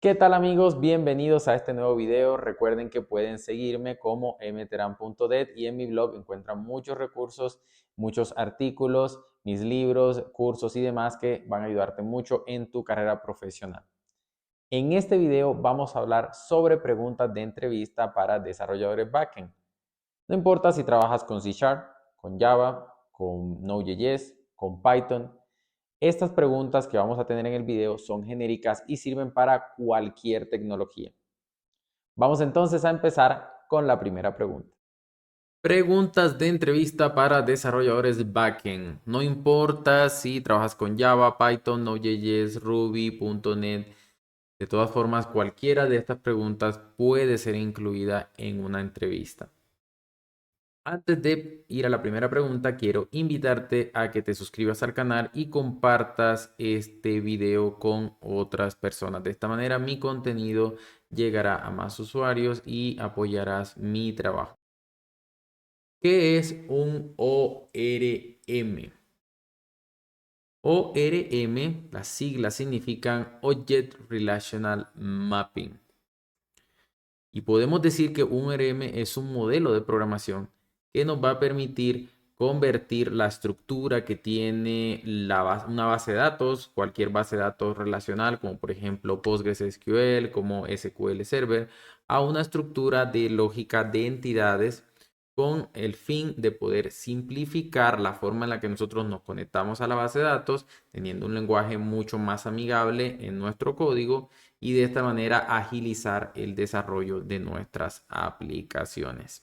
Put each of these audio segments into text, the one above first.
¿Qué tal amigos? Bienvenidos a este nuevo video. Recuerden que pueden seguirme como mteran.det y en mi blog encuentran muchos recursos, muchos artículos, mis libros, cursos y demás que van a ayudarte mucho en tu carrera profesional. En este video vamos a hablar sobre preguntas de entrevista para desarrolladores backend. No importa si trabajas con C Sharp, con Java, con Node.js, con Python. Estas preguntas que vamos a tener en el video son genéricas y sirven para cualquier tecnología. Vamos entonces a empezar con la primera pregunta. Preguntas de entrevista para desarrolladores backend. No importa si trabajas con Java, Python, Node.js, Ruby, .NET. De todas formas, cualquiera de estas preguntas puede ser incluida en una entrevista. Antes de ir a la primera pregunta, quiero invitarte a que te suscribas al canal y compartas este video con otras personas. De esta manera, mi contenido llegará a más usuarios y apoyarás mi trabajo. ¿Qué es un ORM? ORM, las siglas significan Object Relational Mapping. Y podemos decir que un ORM es un modelo de programación que nos va a permitir convertir la estructura que tiene una base de datos, cualquier base de datos relacional, como por ejemplo PostgreSQL, como SQL Server, a una estructura de lógica de entidades con el fin de poder simplificar la forma en la que nosotros nos conectamos a la base de datos, teniendo un lenguaje mucho más amigable en nuestro código y de esta manera agilizar el desarrollo de nuestras aplicaciones.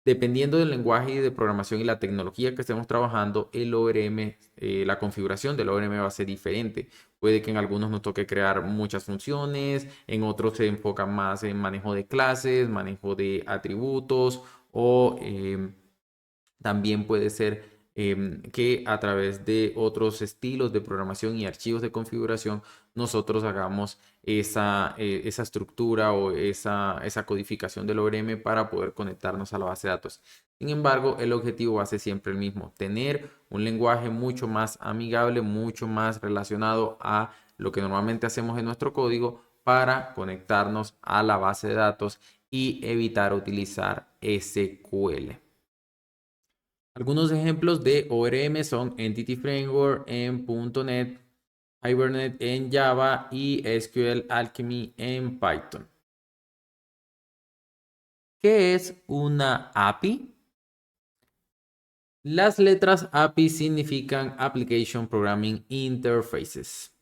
Dependiendo del lenguaje de programación y la tecnología que estemos trabajando, el ORM, la configuración del ORM va a ser diferente. Puede que en algunos nos toque crear muchas funciones, en otros se enfoca más en manejo de clases, manejo de atributos o también puede ser que a través de otros estilos de programación y archivos de configuración nosotros hagamos esa estructura o esa codificación del ORM para poder conectarnos a la base de datos. Sin embargo, el objetivo va a ser siempre el mismo, tener un lenguaje mucho más amigable, mucho más relacionado a lo que normalmente hacemos en nuestro código para conectarnos a la base de datos y evitar utilizar SQL. Algunos ejemplos de ORM son Entity Framework en .NET, Hibernate en Java y SQL Alchemy en Python. ¿Qué es una API? Las letras API significan Application Programming Interfaces.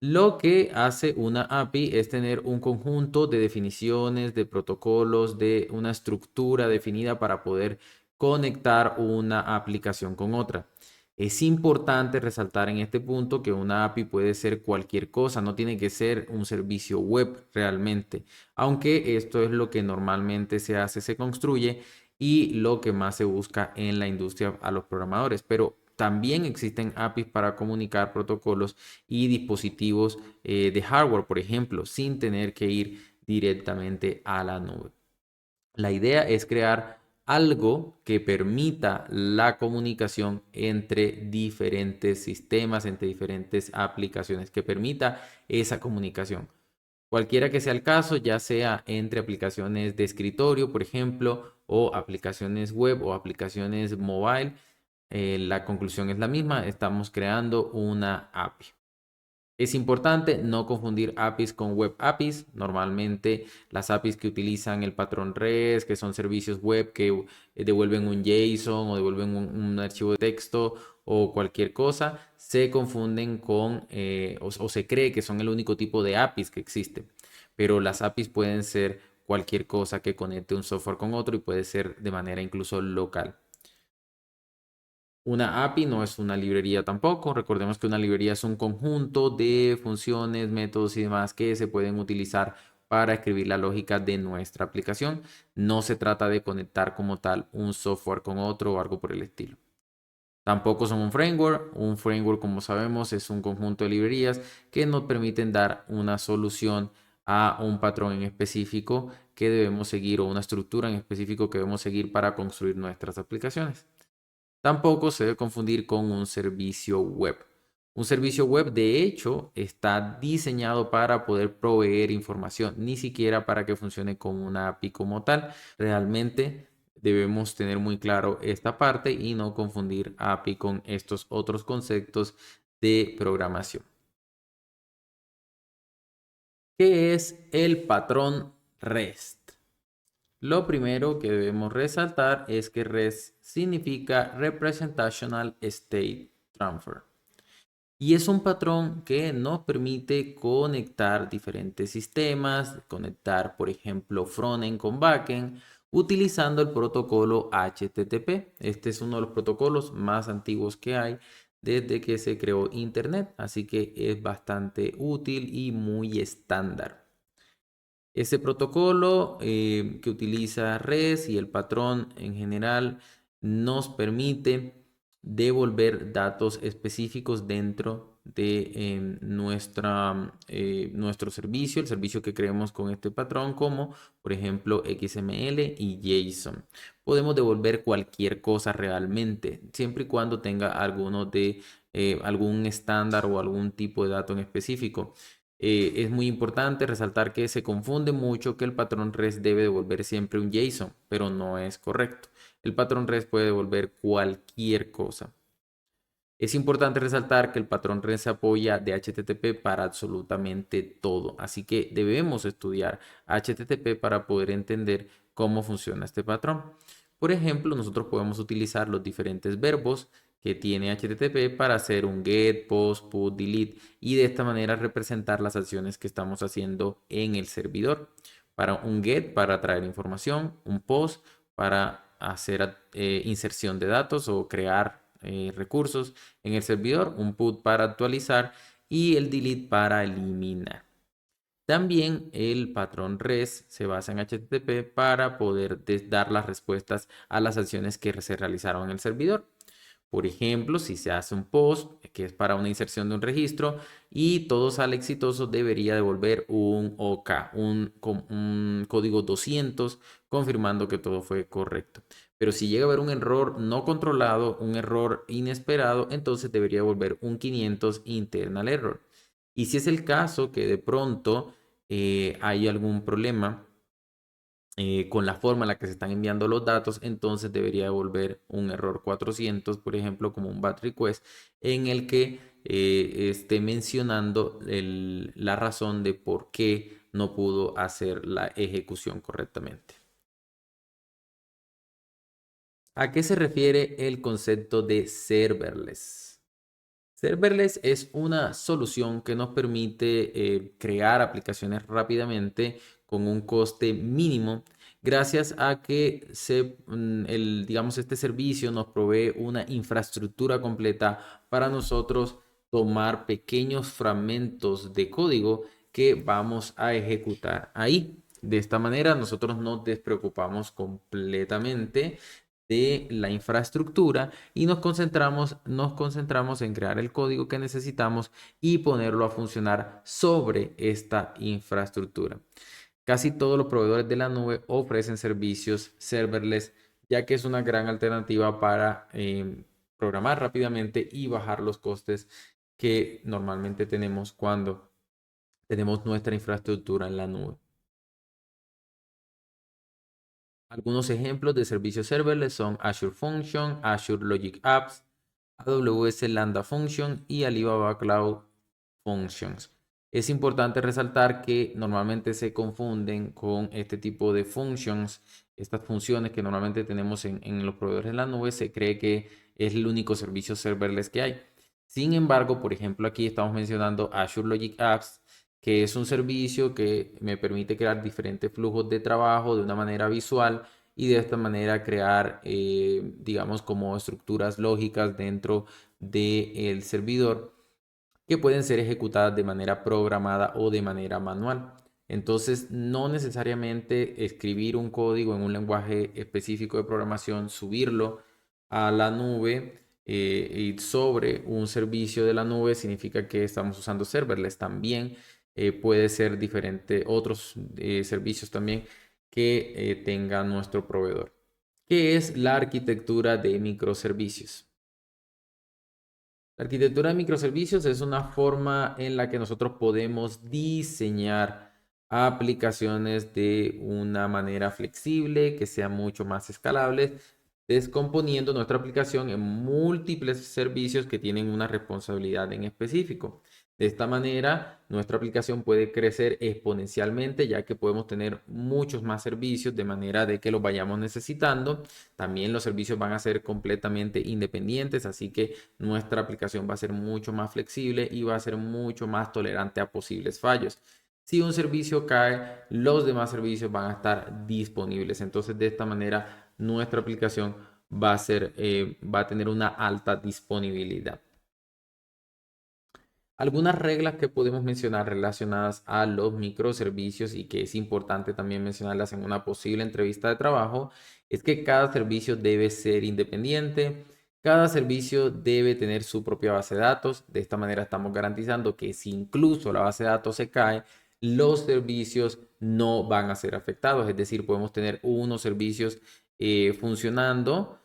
Lo que hace una API es tener un conjunto de definiciones, de protocolos, de una estructura definida para poder conectar una aplicación con otra. Es importante resaltar en este punto que una API puede ser cualquier cosa, no tiene que ser un servicio web realmente, aunque esto es lo que normalmente se hace, se construye y lo que más se busca en la industria a los programadores, pero también existen APIs para comunicar protocolos y dispositivos de hardware, por ejemplo, sin tener que ir directamente a la nube. La idea es crear algo que permita la comunicación entre diferentes sistemas, entre diferentes aplicaciones, que permita esa comunicación. Cualquiera que sea el caso, ya sea entre aplicaciones de escritorio, por ejemplo, o aplicaciones web o aplicaciones mobile, la conclusión es la misma, estamos creando una API. Es importante no confundir APIs con web APIs. Normalmente las APIs que utilizan el patrón REST, que son servicios web que devuelven un JSON o devuelven un archivo de texto o cualquier cosa, se confunden con o se cree que son el único tipo de APIs que existe. Pero las APIs pueden ser cualquier cosa que conecte un software con otro y puede ser de manera incluso local. Una API no es una librería tampoco. Recordemos que una librería es un conjunto de funciones, métodos y demás que se pueden utilizar para escribir la lógica de nuestra aplicación. No se trata de conectar como tal un software con otro o algo por el estilo. Tampoco son un framework. Un framework, como sabemos, es un conjunto de librerías que nos permiten dar una solución a un patrón en específico que debemos seguir o una estructura en específico que debemos seguir para construir nuestras aplicaciones. Tampoco se debe confundir con un servicio web. Un servicio web, de hecho, está diseñado para poder proveer información, ni siquiera para que funcione como una API como tal. Realmente debemos tener muy claro esta parte y no confundir API con estos otros conceptos de programación. ¿Qué es el patrón REST? Lo primero que debemos resaltar es que REST significa Representational State Transfer. Y es un patrón que nos permite conectar diferentes sistemas, conectar, por ejemplo, frontend con backend, utilizando el protocolo HTTP. Este es uno de los protocolos más antiguos que hay desde que se creó Internet, así que es bastante útil y muy estándar. Ese protocolo que utiliza REST y el patrón en general nos permite devolver datos específicos dentro de nuestro servicio, el servicio que creemos con este patrón, como por ejemplo XML y JSON. Podemos devolver cualquier cosa realmente, siempre y cuando tenga algún estándar o algún tipo de dato en específico. Es muy importante resaltar que se confunde mucho que el patrón REST debe devolver siempre un JSON, pero no es correcto. El patrón REST puede devolver cualquier cosa. Es importante resaltar que el patrón REST se apoya de HTTP para absolutamente todo, así que debemos estudiar HTTP para poder entender cómo funciona este patrón. Por ejemplo, nosotros podemos utilizar los diferentes verbos que tiene HTTP para hacer un get, post, put, delete y de esta manera representar las acciones que estamos haciendo en el servidor. Para un get, para traer información, un post, para hacer inserción de datos o crear recursos en el servidor, un put para actualizar y el delete para eliminar. También el patrón REST se basa en HTTP para poder dar las respuestas a las acciones que se realizaron en el servidor. Por ejemplo, si se hace un post que es para una inserción de un registro y todo sale exitoso, debería devolver un OK, un código 200 confirmando que todo fue correcto. Pero si llega a haber un error no controlado, un error inesperado, entonces debería devolver un 500 internal error. Y si es el caso que de pronto hay algún problema con la forma en la que se están enviando los datos, entonces debería devolver un error 400, por ejemplo, como un bad request, en el que esté mencionando la razón de por qué no pudo hacer la ejecución correctamente. ¿A qué se refiere el concepto de serverless? Serverless es una solución que nos permite crear aplicaciones rápidamente con un coste mínimo gracias a que digamos, este servicio nos provee una infraestructura completa para nosotros tomar pequeños fragmentos de código que vamos a ejecutar ahí. De esta manera nosotros nos despreocupamos completamente de la infraestructura y nos concentramos en crear el código que necesitamos y ponerlo a funcionar sobre esta infraestructura. Casi todos los proveedores de la nube ofrecen servicios serverless, ya que es una gran alternativa para programar rápidamente y bajar los costes que normalmente tenemos cuando tenemos nuestra infraestructura en la nube. Algunos ejemplos de servicios serverless son Azure Function, Azure Logic Apps, AWS Lambda Function y Alibaba Cloud Functions. Es importante resaltar que normalmente se confunden con este tipo de functions, estas funciones que normalmente tenemos en los proveedores de la nube, se cree que es el único servicio serverless que hay. Sin embargo, por ejemplo, aquí estamos mencionando Azure Logic Apps, que es un servicio que me permite crear diferentes flujos de trabajo de una manera visual y de esta manera crear, digamos, como estructuras lógicas dentro del servidor que pueden ser ejecutadas de manera programada o de manera manual. Entonces, no necesariamente escribir un código en un lenguaje específico de programación, subirlo a la nube y sobre un servicio de la nube significa que estamos usando serverless. También puede ser diferente otros servicios también que tenga nuestro proveedor. ¿Qué es la arquitectura de microservicios? La arquitectura de microservicios es una forma en la que nosotros podemos diseñar aplicaciones de una manera flexible, que sean mucho más escalables, descomponiendo nuestra aplicación en múltiples servicios que tienen una responsabilidad en específico. De esta manera, nuestra aplicación puede crecer exponencialmente, ya que podemos tener muchos más servicios de manera de que los vayamos necesitando. También los servicios van a ser completamente independientes, así que nuestra aplicación va a ser mucho más flexible y va a ser mucho más tolerante a posibles fallos. Si un servicio cae, los demás servicios van a estar disponibles. Entonces, de esta manera, nuestra aplicación va a tener una alta disponibilidad. Algunas reglas que podemos mencionar relacionadas a los microservicios y que es importante también mencionarlas en una posible entrevista de trabajo es que cada servicio debe ser independiente, cada servicio debe tener su propia base de datos. De esta manera estamos garantizando que si incluso la base de datos se cae, los servicios no van a ser afectados. Es decir, podemos tener unos servicios funcionando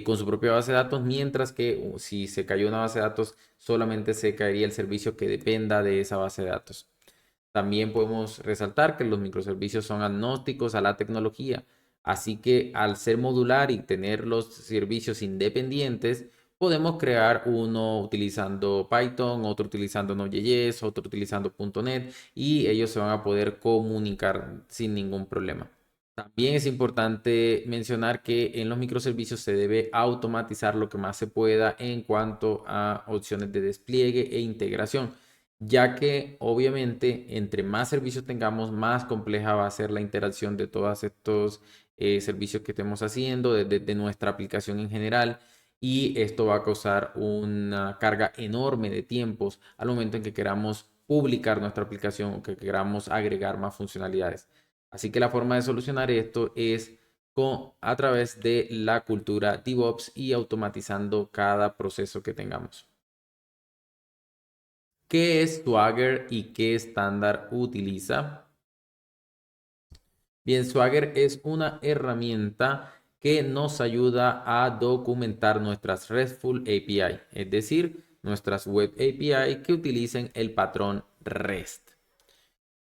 con su propia base de datos, mientras que si se cayó una base de datos, solamente se caería el servicio que dependa de esa base de datos. También podemos resaltar que los microservicios son agnósticos a la tecnología, así que al ser modular y tener los servicios independientes, podemos crear uno utilizando Python, otro utilizando Node.js, otro utilizando .NET y ellos se van a poder comunicar sin ningún problema. También es importante mencionar que en los microservicios se debe automatizar lo que más se pueda en cuanto a opciones de despliegue e integración, ya que obviamente entre más servicios tengamos, más compleja va a ser la interacción de todos estos servicios que estemos haciendo, de nuestra aplicación en general, y esto va a causar una carga enorme de tiempos al momento en que queramos publicar nuestra aplicación o que queramos agregar más funcionalidades. Así que la forma de solucionar esto es a través de la cultura DevOps y automatizando cada proceso que tengamos. ¿Qué es Swagger y qué estándar utiliza? Bien, Swagger es una herramienta que nos ayuda a documentar nuestras RESTful API, es decir, nuestras web API que utilicen el patrón REST.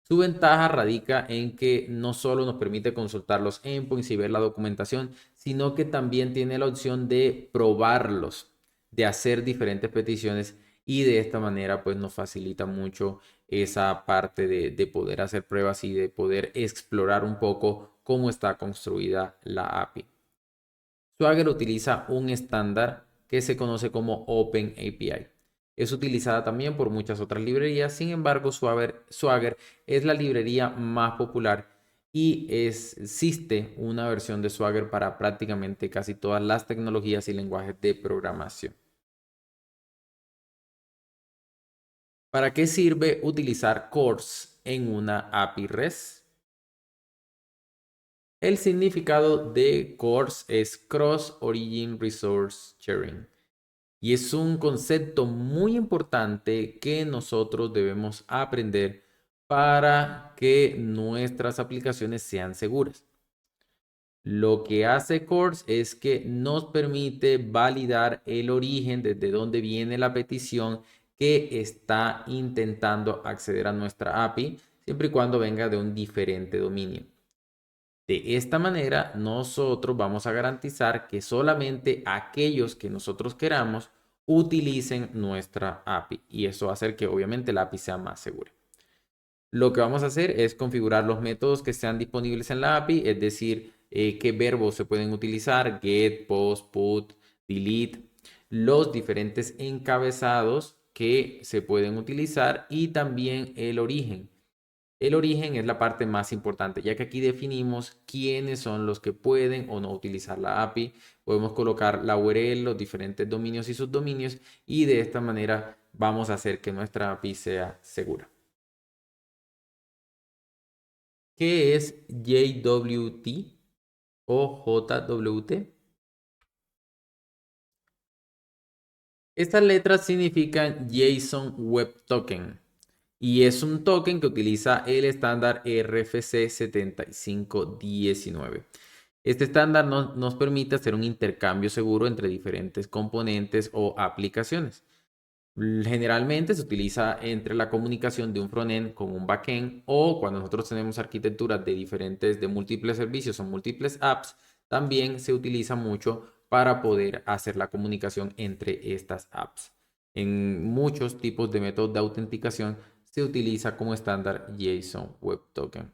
Su ventaja radica en que no solo nos permite consultar los endpoints y ver la documentación, sino que también tiene la opción de probarlos, de hacer diferentes peticiones y de esta manera pues nos facilita mucho esa parte de poder hacer pruebas y de poder explorar un poco cómo está construida la API. Swagger utiliza un estándar que se conoce como Open API. Es utilizada también por muchas otras librerías, sin embargo, Swagger es la librería más popular y existe una versión de Swagger para prácticamente casi todas las tecnologías y lenguajes de programación. ¿Para qué sirve utilizar CORS en una API REST? El significado de CORS es Cross Origin Resource Sharing. Y es un concepto muy importante que nosotros debemos aprender para que nuestras aplicaciones sean seguras. Lo que hace CORS es que nos permite validar el origen desde donde viene la petición que está intentando acceder a nuestra API, siempre y cuando venga de un diferente dominio. De esta manera, nosotros vamos a garantizar que solamente aquellos que nosotros queramos utilicen nuestra API y eso va a hacer que obviamente la API sea más segura. Lo que vamos a hacer es configurar los métodos que sean disponibles en la API, es decir, qué verbos se pueden utilizar, get, post, put, delete, los diferentes encabezados que se pueden utilizar y también el origen. El origen es la parte más importante, ya que aquí definimos quiénes son los que pueden o no utilizar la API. Podemos colocar la URL, los diferentes dominios y subdominios, y de esta manera vamos a hacer que nuestra API sea segura. ¿Qué es JWT o JWT? Estas letras significan JSON Web Token y es un token que utiliza el estándar RFC 7519. Este estándar nos permite hacer un intercambio seguro entre diferentes componentes o aplicaciones. Generalmente se utiliza entre la comunicación de un frontend con un backend o cuando nosotros tenemos arquitecturas de múltiples servicios o múltiples apps, también se utiliza mucho para poder hacer la comunicación entre estas apps. En muchos tipos de métodos de autenticación se utiliza como estándar JSON Web Token.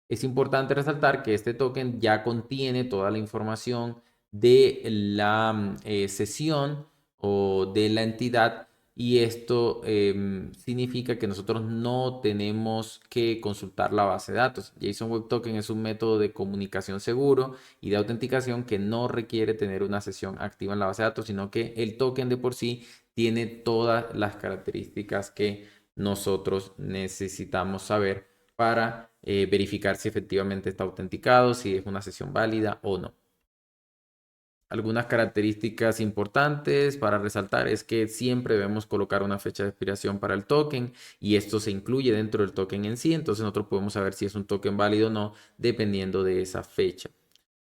Es importante resaltar que este token ya contiene toda la información de la sesión o de la entidad y esto significa que nosotros no tenemos que consultar la base de datos. JSON Web Token es un método de comunicación seguro y de autenticación que no requiere tener una sesión activa en la base de datos, sino que el token de por sí tiene todas las características que nosotros necesitamos saber para verificar si efectivamente está autenticado, si es una sesión válida o no. Algunas características importantes para resaltar es que siempre debemos colocar una fecha de expiración para el token y esto se incluye dentro del token en sí, entonces nosotros podemos saber si es un token válido o no dependiendo de esa fecha.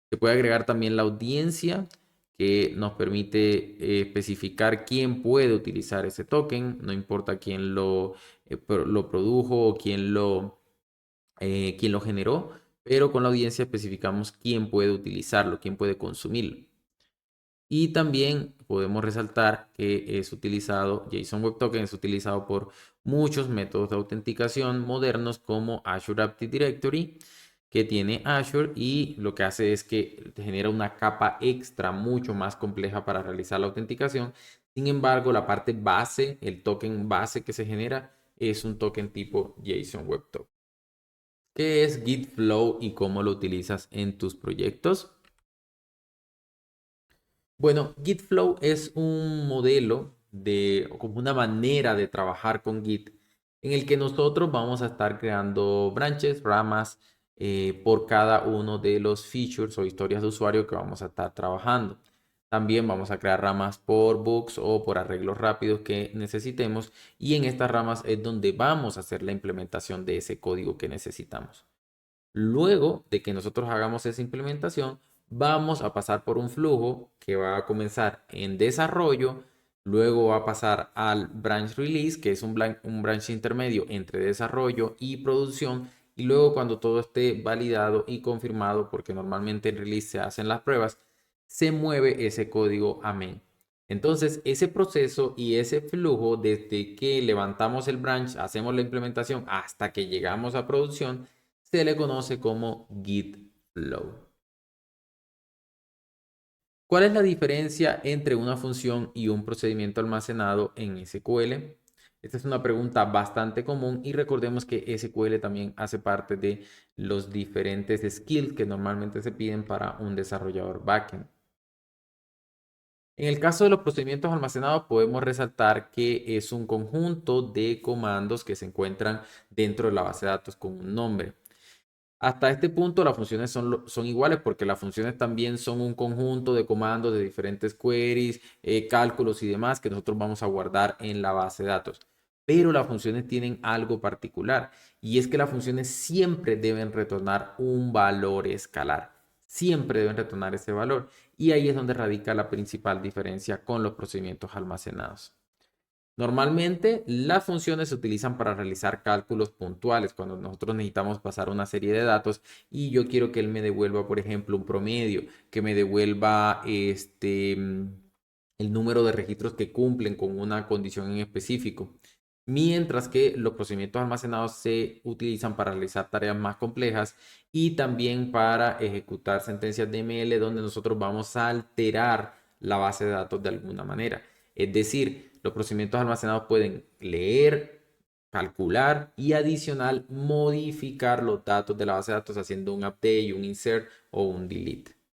Se puede agregar también la audiencia que nos permite especificar quién puede utilizar ese token, no importa quién lo produjo o quién lo generó, pero con la audiencia especificamos quién puede utilizarlo, quién puede consumirlo. Y también podemos resaltar que es utilizado, JSON Web Token es utilizado por muchos métodos de autenticación modernos como Azure Active Directory, que tiene Azure y lo que hace es que genera una capa extra mucho más compleja para realizar la autenticación. Sin embargo, la parte base, el token base que se genera es un token tipo JSON Web Token. ¿Qué es Git Flow y cómo lo utilizas en tus proyectos? Bueno, Git Flow es un modelo como una manera de trabajar con Git en el que nosotros vamos a estar creando branches, ramas por cada uno de los features o historias de usuario que vamos a estar trabajando. También vamos a crear ramas por bugs o por arreglos rápidos que necesitemos y en estas ramas es donde vamos a hacer la implementación de ese código que necesitamos. Luego de que nosotros hagamos esa implementación, vamos a pasar por un flujo que va a comenzar en desarrollo, luego va a pasar al branch release, que es un branch intermedio entre desarrollo y producción, y luego cuando todo esté validado y confirmado, porque normalmente en release se hacen las pruebas, se mueve ese código a main. Entonces, ese proceso y ese flujo, desde que levantamos el branch, hacemos la implementación hasta que llegamos a producción, se le conoce como Git Flow. ¿Cuál es la diferencia entre una función y un procedimiento almacenado en SQL? Esta es una pregunta bastante común y recordemos que SQL también hace parte de los diferentes skills que normalmente se piden para un desarrollador backend. En el caso de los procedimientos almacenados podemos resaltar que es un conjunto de comandos que se encuentran dentro de la base de datos con un nombre. Hasta este punto las funciones son iguales porque las funciones también son un conjunto de comandos de diferentes queries, cálculos y demás que nosotros vamos a guardar en la base de datos. Pero las funciones tienen algo particular y es que las funciones siempre deben retornar un valor escalar. Siempre deben retornar ese valor y ahí es donde radica la principal diferencia con los procedimientos almacenados. Normalmente las funciones se utilizan para realizar cálculos puntuales cuando nosotros necesitamos pasar una serie de datos y yo quiero que él me devuelva, por ejemplo, un promedio, que me devuelva el número de registros que cumplen con una condición en específico. Mientras que los procedimientos almacenados se utilizan para realizar tareas más complejas y también para ejecutar sentencias de ML donde nosotros vamos a alterar la base de datos de alguna manera. Es decir, los procedimientos almacenados pueden leer, calcular y adicional modificar los datos de la base de datos haciendo un update, un insert o un delete.